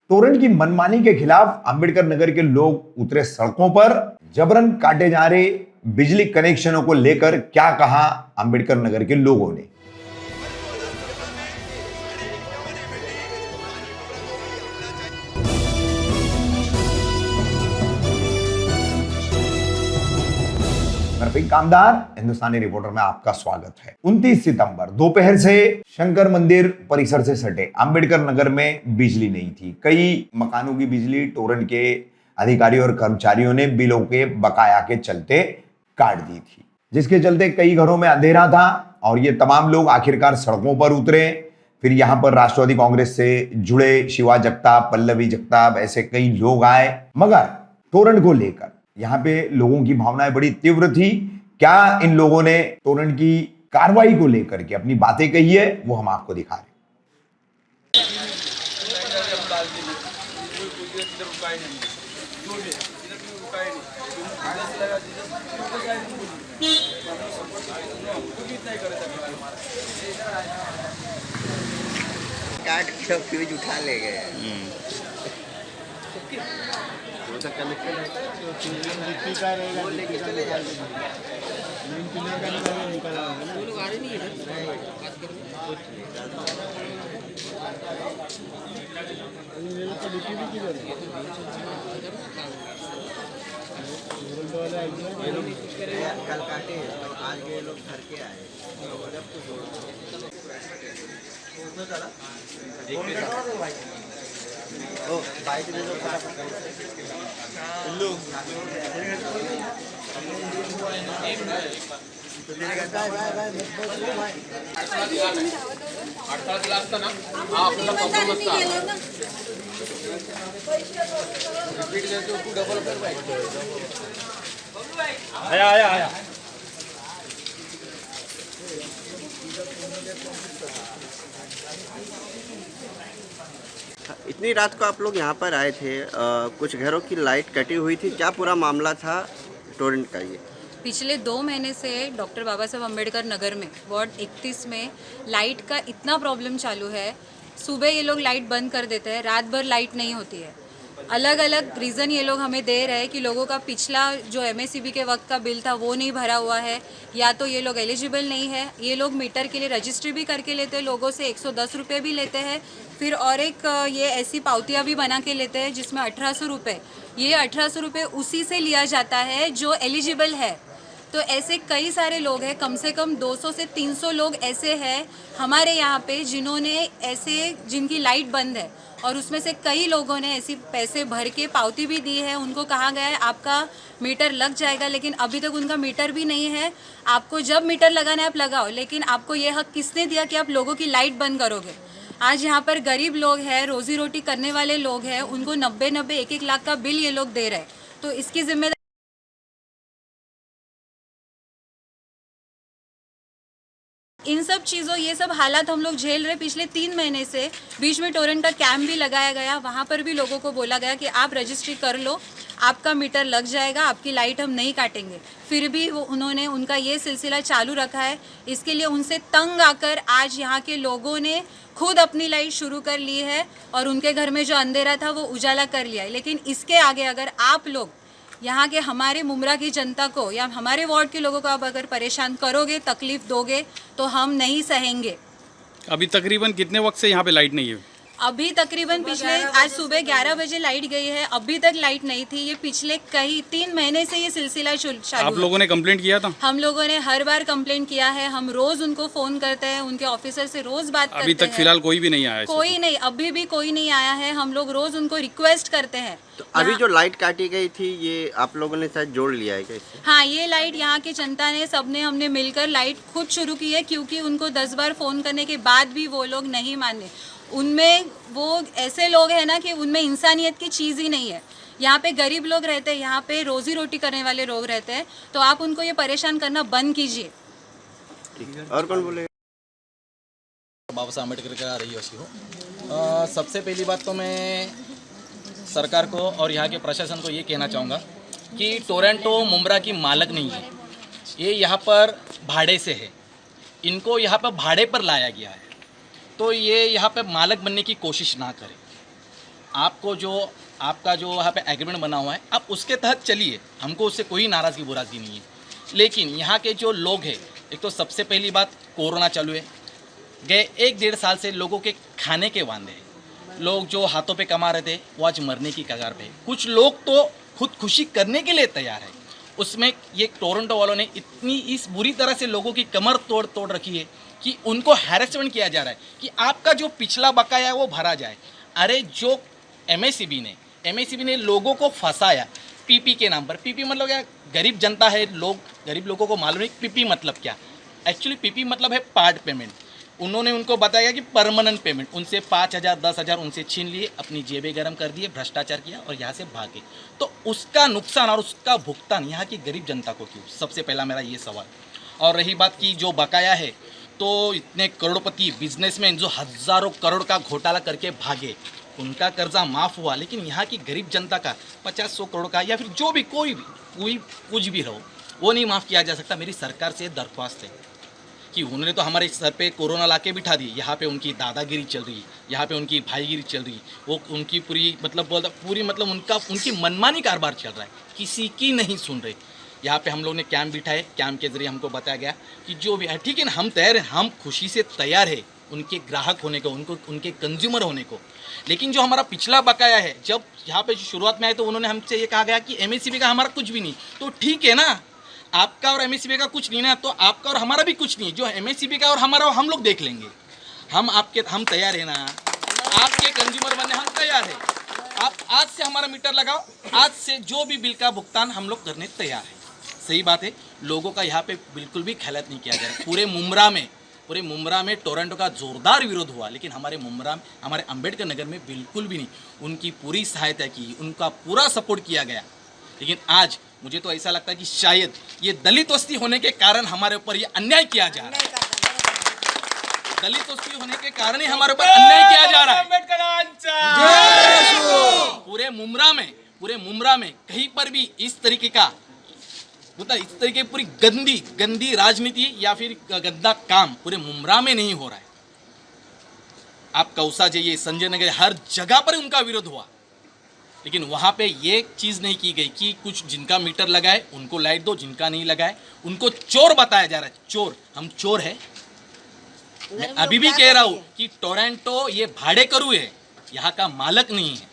तोरण की मनमानी के खिलाफ अंबेडकर नगर के लोग उतरे सड़कों पर। जबरन काटे जा रहे बिजली कनेक्शनों को लेकर क्या कहा अंबेडकर नगर के लोगों ने। मैं रफीक कामदार, हिंदुस्तानी रिपोर्टर में आपका स्वागत है। 29 सितंबर दोपहर से शंकर मंदिर परिसर से सटे अंबेडकर नगर में बिजली नहीं थी। कई मकानों की बिजली तोरण के अधिकारियों और कर्मचारियों ने बिलों के बकाया के चलते काट दी थी, जिसके चलते कई घरों में अंधेरा था और ये तमाम लोग आखिरकार सड़कों पर उतरे। फिर यहां पर राष्ट्रवादी कांग्रेस से जुड़े शिवा जगताप, पल्लवी जगताप, ऐसे कई लोग आए। मगर तोरण को लेकर यहाँ पे लोगों की भावनाएं बड़ी तीव्र थी। क्या इन लोगों ने तोरण की कार्रवाई को लेकर के अपनी बातें कही है, वो हम आपको दिखा रहे हैं। काट के फ्यूज उठा ले गए। कल काटे, आज के लोग घर के आए। ओ बाइक दे दो आया इतनी रात को आप लोग यहाँ पर आए थे। कुछ घरों की लाइट कटी हुई थी, क्या पूरा मामला था टोरेंट का? ये पिछले 2 महीने से डॉक्टर बाबा साहब अम्बेडकर नगर में वार्ड 31 में लाइट का इतना प्रॉब्लम चालू है। सुबह ये लोग लाइट बंद कर देते हैं, रात भर लाइट नहीं होती है। अलग अलग रीज़न ये लोग हमें दे रहे हैं कि लोगों का पिछला जो MSCB के वक्त का बिल था वो नहीं भरा हुआ है, या तो ये लोग एलिजिबल नहीं है। ये लोग मीटर के लिए रजिस्ट्री भी करके लेते हैं, लोगों से 110 रुपये भी लेते हैं। फिर और एक ये ऐसी पावतियाँ भी बना के लेते हैं जिसमें 1800 रुपये, ये 1800 रुपये उसी से लिया जाता है जो एलिजिबल है। तो ऐसे कई सारे लोग हैं, कम से कम 200 से 300 लोग ऐसे हैं हमारे यहाँ पे जिन्होंने ऐसे जिनकी लाइट बंद है, और उसमें से कई लोगों ने ऐसी पैसे भर के पावती भी दी है। उनको कहा गया है आपका मीटर लग जाएगा, लेकिन अभी तक उनका मीटर भी नहीं है। आपको जब मीटर लगाना है आप लगाओ, लेकिन आपको ये हक किसने दिया कि आप लोगों की लाइट बंद करोगे? आज यहाँ पर गरीब लोग हैं, रोजी रोटी करने वाले लोग हैं, उनको 90-90, 1-1 लाख का बिल ये लोग दे रहे हैं। तो इसकी जिम्मेदारी इन सब चीज़ों, ये सब हालात हम लोग झेल रहे पिछले 3 महीने से। बीच में टोरेंट का कैंप भी लगाया गया, वहाँ पर भी लोगों को बोला गया कि आप रजिस्ट्री कर लो, आपका मीटर लग जाएगा, आपकी लाइट हम नहीं काटेंगे। फिर भी उन्होंने उनका ये सिलसिला चालू रखा है। इसके लिए उनसे तंग आकर आज यहाँ के लोगों ने खुद अपनी लाइट शुरू कर ली है और उनके घर में जो अंधेरा था वो उजाला कर लिया है। लेकिन इसके आगे अगर आप लोग यहाँ के हमारे मुमरा की जनता को या हमारे वार्ड के लोगों को आप अगर परेशान करोगे, तकलीफ दोगे, तो हम नहीं सहेंगे। अभी तकरीबन कितने वक्त से यहाँ पे लाइट नहीं है? अभी तकरीबन पिछले आज सुबह 11 बजे लाइट गई है, अभी तक लाइट नहीं थी। ये पिछले कई 3 महीने से ये सिलसिला चालू आप लोगों ने कंप्लेंट किया था? हम लोगों ने हर बार कंप्लेंट किया है। हम रोज उनको फोन करते हैं, उनके ऑफिसर से रोज बात करते हैं। अभी तक फिलहाल कोई भी नहीं आया? कोई नहीं, अभी भी कोई नहीं आया है। हम लोग रोज उनको रिक्वेस्ट करते हैं। तो अभी जो लाइट काटी गई थी ये आप लोगों ने शायद जोड़ लिया है क्या इससे? हाँ, ये लाइट यहाँ की जनता ने, सबने, हमने मिलकर लाइट खुद शुरू की है, क्योंकि उनको 10 बार फ़ोन करने के बाद भी वो लोग नहीं माने। उनमें वो ऐसे लोग हैं ना कि उनमें इंसानियत की चीज़ ही नहीं है। यहाँ पे गरीब लोग रहते हैं, यहाँ पे रोजी रोटी करने वाले लोग रहते हैं, तो आप उनको ये परेशान करना बंद कीजिए। और कौन बोलेगा? बाबा साहब अम्बेडकर का रही हो। सबसे पहली बात तो मैं सरकार को और यहाँ के प्रशासन को ये कहना चाहूँगा कि टोरंटो मुमरा की मालक नहीं है, ये यहाँ पर भाड़े से है। इनको यहाँ पर भाड़े पर लाया गया है, तो ये यहाँ पर मालक बनने की कोशिश ना करें। आपको जो आपका जो यहाँ पे एग्रीमेंट बना हुआ है आप उसके तहत चलिए, हमको उससे कोई नाराज़गी बुराज़गी नहीं है। लेकिन यहाँ के जो लोग हैं, एक तो सबसे पहली बात कोरोना चालू है, गए 1-1.5 साल से लोगों के खाने के वांदे हैं। लोग जो हाथों पे कमा रहे थे वो आज मरने की कगार पे है। कुछ लोग तो खुदकुशी करने के लिए तैयार है। उसमें ये टोरंटो वालों ने इतनी इस बुरी तरह से लोगों की कमर तोड़ रखी है कि उनको हैरेसमेंट किया जा रहा है कि आपका जो पिछला बकाया है वो भरा जाए। अरे जो एमएससीबी ने लोगों को फंसाया पीपी के नाम पर। पीपी मतलब क्या? गरीब जनता है, गरीब लोगों को मालूम नहीं पीपी मतलब क्या। एक्चुअली पीपी मतलब है पार्ट पेमेंट। उन्होंने उनको बताया कि परमानेंट पेमेंट, उनसे 5,000 10,000 उनसे छीन लिए, अपनी जेबें गर्म कर दिए, भ्रष्टाचार किया और यहाँ से भागे। तो उसका नुकसान और उसका भुगतान यहाँ की गरीब जनता को क्यों? सबसे पहला मेरा ये सवाल। और रही बात की जो बकाया है, तो इतने करोड़पति बिजनेसमैन जो हज़ारों करोड़ का घोटाला करके भागे, उनका कर्जा माफ़ हुआ, लेकिन यहाँ की गरीब जनता का 50-100 करोड़ का या फिर जो भी कोई कुछ भी रहो वो नहीं माफ़ किया जा सकता। मेरी सरकार से दरख्वास्त है कि उन्होंने तो हमारे सर पे कोरोना लाके बिठा दी, यहाँ पे उनकी दादागिरी चल रही है, यहाँ पे उनकी भाईगिरी चल रही है, वो उनकी पूरी उनकी मनमानी कारोबार चल रहा है, किसी की नहीं सुन रहे। यहाँ पे हम लोग ने कैंप बिठाए, कैंप के ज़रिए हमको बताया गया कि जो भी है ठीक है ना, हम तैयार हैं, हम खुशी से तैयार है उनके ग्राहक होने को, उनके कंज्यूमर होने को। लेकिन जो हमारा पिछला बकाया है, जब यहाँ पे शुरुआत में आए तो उन्होंने हमसे ये कहा गया कि एमएससीबी का हमारा कुछ भी नहीं। तो ठीक है ना, आपका और एमएससीबी का कुछ नहीं ना, तो आपका और हमारा भी कुछ नहीं। जो एमएससीबी का और हमारा हम लोग देख लेंगे। हम तैयार है ना, आपके कंज्यूमर बनने हम तैयार है। आप आज से हमारा मीटर लगाओ, आज से जो भी बिल का भुगतान हम लोग करने तैयार है। सही बात है, लोगों का यहाँ पे बिल्कुल भी ख्याल नहीं किया जा रहा है। पूरे मुंब्रा में टोरंटो का जोरदार विरोध हुआ, लेकिन हमारे अंबेडकर नगर में बिल्कुल भी नहीं। उनकी पूरी सहायता की, उनका पूरा सपोर्ट किया गया। लेकिन आज मुझे तो ऐसा लगता है कि शायद ये दलित वस्ती होने के कारण हमारे ऊपर ये अन्याय किया जा रहा है। दलित वस्ती होने के कारण ही हमारे ऊपर अन्याय किया जा रहा है। पूरे मुंब्रा में कहीं पर भी इस तरीके का इस तरीके की पूरी गंदी राजनीति या फिर गंदा काम पूरे मुंब्रा में नहीं हो रहा है। आप कौसा जाइए, संजय नगर, हर जगह पर उनका विरोध हुआ, लेकिन वहाँ पे ये चीज़ नहीं की गई कि कुछ जिनका मीटर लगाए उनको लाइट दो, जिनका नहीं लगाए उनको चोर बताया जा रहा है। चोर, हम चोर है। मैं अभी भी कह रहा हूँ कि टोरंटो ये भाड़े करू है, यहाँ का मालक नहीं है।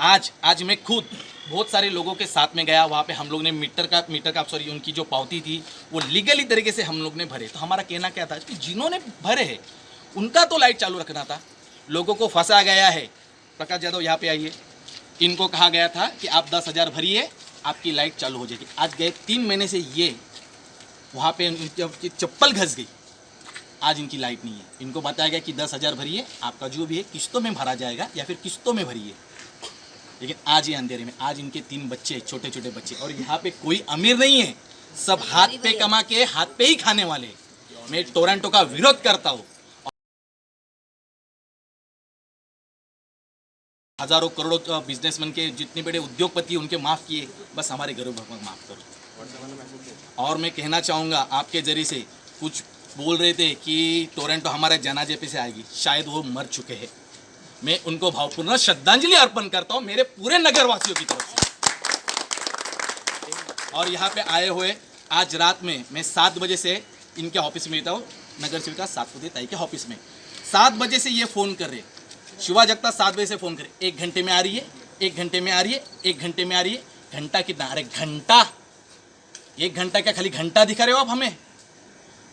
आज मैं खुद बहुत सारे लोगों के साथ में गया, वहाँ पे हम लोग ने मीटर का उनकी जो पावती थी वो लीगली तरीके से हम लोग ने भरे। तो हमारा कहना क्या था कि जिन्होंने भरे हैं उनका तो लाइट चालू रखना था। लोगों को फंसा गया है। प्रकाश यादव यहाँ पे आइए, इनको कहा गया था कि आप 10,000 भरिए, आपकी लाइट चालू हो जाएगी। आज गए 3 महीने से ये वहाँ पे चप्पल घस गई, आज इनकी लाइट नहीं है। इनको बताया गया कि 10,000 भरिए, आपका जो भी है किस्तों में भरा जाएगा या फिर किस्तों में भरिए। लेकिन आज ये अंधेरे में, आज इनके 3 बच्चे, छोटे छोटे बच्चे, और यहाँ पे कोई अमीर नहीं है, सब हाथ पे कमा के हाथ पे ही खाने वाले। मैं टोरंटो का विरोध करता हूँ। हजारों करोड़ों बिजनेसमैन के जितने बड़े उद्योगपति उनके माफ़ किए, बस हमारे गरीबों को माफ़ करो। और मैं कहना चाहूँगा आपके जरिए से, कुछ बोल रहे थे कि टोरंटो हमारे जनाजे पे से आएगी, शायद वो मर चुके हैं। मैं उनको भावपूर्ण श्रद्धांजलि अर्पण करता हूँ मेरे पूरे नगरवासियों की तरफ से। और यहाँ पे आए हुए आज रात में मैं 7 बजे से इनके ऑफिस में रहता हूँ, नगर सेविका सातपुते ताई के ऑफिस में। 7 बजे से ये फ़ोन कर रहे, शिवा जगता 7 बजे से फ़ोन करे, 1 घंटे में आ रही है, 1 घंटे में आ रही है, 1 घंटे में आ रही है। घंटा कितना? अरे घंटा, 1 घंटा क्या खाली घंटा दिखा रहे हो आप हमें?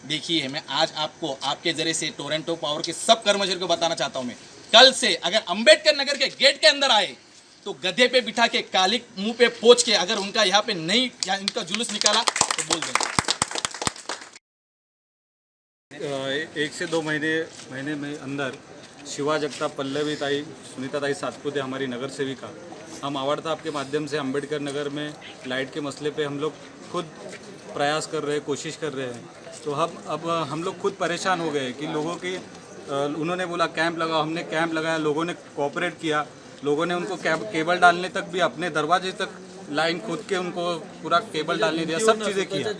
देखिए, मैं आज आपको आपके जरिए से टोरंटो पावर के सब कर्मचारियों को बताना चाहता हूँ, मैं कल से अगर अंबेडकर नगर के गेट के अंदर आए तो गधे पे बिठा के, काली मुंह पे पोंछ के, अगर उनका यहाँ पे नहीं या इनका जुलूस निकाला तो बोल देंगे। 1 से 2 महीने में अंदर शिवा जगताप, पल्लवी ताई, सुनीता ताई सातपुते, हमारी नगर सेविका, हम आवर्ता आपके माध्यम से अंबेडकर नगर में लाइट के मसले पे हम लोग खुद प्रयास कर रहे हैं, कोशिश कर रहे हैं। तो अब हम लोग खुद परेशान हो गए कि लोगों की, उन्होंने बोला कैंप लगाओ, हमने कैंप लगाया, लोगों ने कोऑपरेट किया, लोगों ने उनको केबल डालने तक भी अपने दरवाजे तक लाइन खोद के उनको पूरा केबल डालने दिया, सब चीज़ें किया।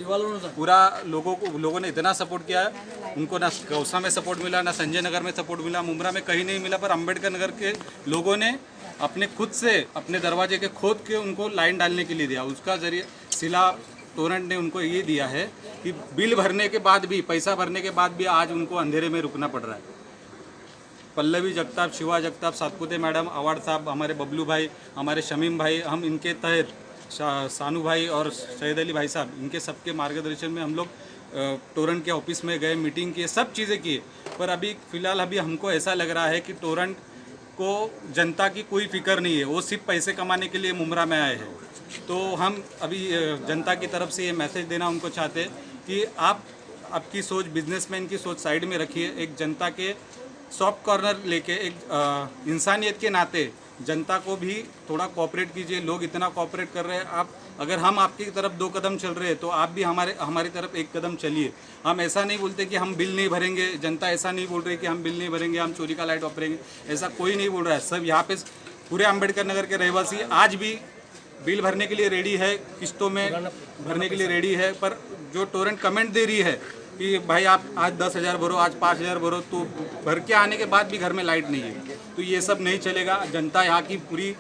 पूरा लोगों ने इतना सपोर्ट किया है, उनको ना कौसा में सपोर्ट मिला, ना संजय नगर में सपोर्ट मिला, मुंब्रा में कहीं नहीं मिला, पर अम्बेडकर नगर के लोगों ने अपने खुद से अपने दरवाजे के खोद के उनको लाइन डालने के लिए दिया। उसका जरिए सिला टोरेंट ने उनको ये दिया है कि बिल भरने के बाद भी, पैसा भरने के बाद भी आज उनको अंधेरे में रुकना पड़ रहा है। पल्लवी जगताप, शिवा जगताप, सातपुते मैडम, अवार्ड साहब, हमारे बबलू भाई, हमारे शमीम भाई, हम इनके तहत सानू भाई और सैयद अली भाई साहब, इनके सबके मार्गदर्शन में हम लोग टोरेंट के ऑफिस में गए, मीटिंग किए, सब चीज़ें किए। पर अभी फ़िलहाल हमको ऐसा लग रहा है कि टोरेंट को जनता की कोई फिक्र नहीं है, वो सिर्फ पैसे कमाने के लिए मुंब्रा में आए हैं। तो हम अभी जनता की तरफ से ये मैसेज देना उनको चाहते हैं कि आप आपकी सोच, बिजनेसमैन की सोच साइड में रखिए, एक जनता के सॉफ्ट कॉर्नर लेके, एक इंसानियत के नाते जनता को भी थोड़ा कोऑपरेट कीजिए। लोग इतना कोऑपरेट कर रहे हैं, आप अगर हम आपकी तरफ 2 कदम चल रहे हैं तो आप भी हमारी तरफ 1 कदम चलिए। हम ऐसा नहीं बोलते कि हम बिल नहीं भरेंगे, जनता ऐसा नहीं बोल रही कि हम बिल नहीं भरेंगे, हम चोरी का लाइट वापरेंगे, ऐसा कोई नहीं बोल रहा है। सब यहाँ पे पूरे अम्बेडकर नगर के रहवासी आज भी बिल भरने के लिए रेडी है, किस्तों में भरने के लिए रेडी है। पर जो टोरेंट कमेंट दे रही है कि भाई आप आज 10,000 भरो, आज 5,000 भरो, तो भर के आने के बाद भी घर में लाइट नहीं है, तो ये सब नहीं चलेगा। जनता यहाँ की पूरी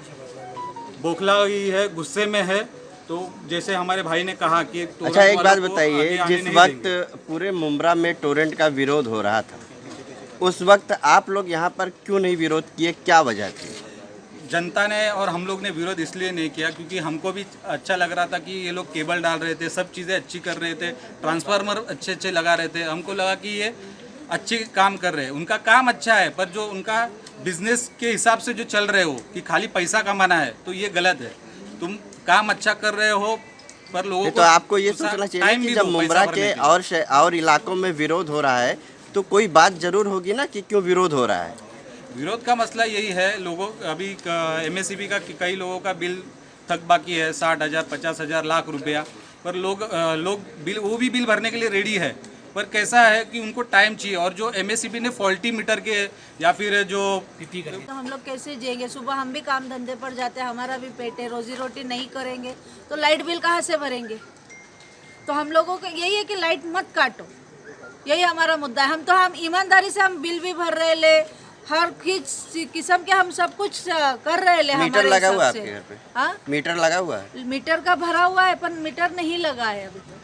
बौखला हुई है, गुस्से में है। तो जैसे हमारे भाई ने कहा कि अच्छा, एक बात वालों को बताइए, आगे आने जिस नहीं वक्त देंगे। पूरे मुंब्रा में टोरेंट का विरोध हो रहा था, उस वक्त आप लोग यहाँ पर क्यों नहीं विरोध किए, क्या वजह थी? जनता ने और हम लोग ने विरोध इसलिए नहीं किया क्योंकि हमको भी अच्छा लग रहा था कि ये लोग केबल डाल रहे थे, सब चीज़ें अच्छी कर रहे थे, ट्रांसफार्मर अच्छे अच्छे लगा रहे थे। हमको लगा कि ये अच्छे काम कर रहे हैं, उनका काम अच्छा है, पर जो उनका बिजनेस के हिसाब से जो चल रहे हो कि खाली पैसा कमाना है, तो ये गलत है। तुम काम अच्छा कर रहे हो पर लोगों तो आपको ये सोचना चाहिए टाइम कि भी जब दो मुंब्रा पैसा के भरने के लिए। और इलाकों में विरोध हो रहा है तो कोई बात जरूर होगी ना कि क्यों विरोध हो रहा है। विरोध का मसला यही है, लोगों अभी MSCB का कई लोगों का बिल तक बाकी है, 60,000, 50,000, लाख रुपया, पर लोग बिल, वो भी बिल भरने के लिए रेडी है, पर कैसा है कि उनको टाइम चाहिए। और जो MSCB ने फॉल्टी मीटर के या फिर जो तो हम लोग कैसे जिएंगे? सुबह हम भी काम धंधे पर जाते हैं, हमारा भी पेट है, रोजी रोटी नहीं करेंगे तो लाइट बिल कहाँ से भरेंगे? तो हम लोगों को यही है कि लाइट मत काटो, यही हमारा मुद्दा है। हम ईमानदारी से हम बिल भी भर रहे ले, हर किस्म के हम सब कुछ कर रहे ले। मीटर हमारे लगा हुआ है हिसाब आपके से। घर पे? हाँ, मीटर लगा हुआ है? मीटर का भरा हुआ है पर मीटर नहीं लगा है अभी तक।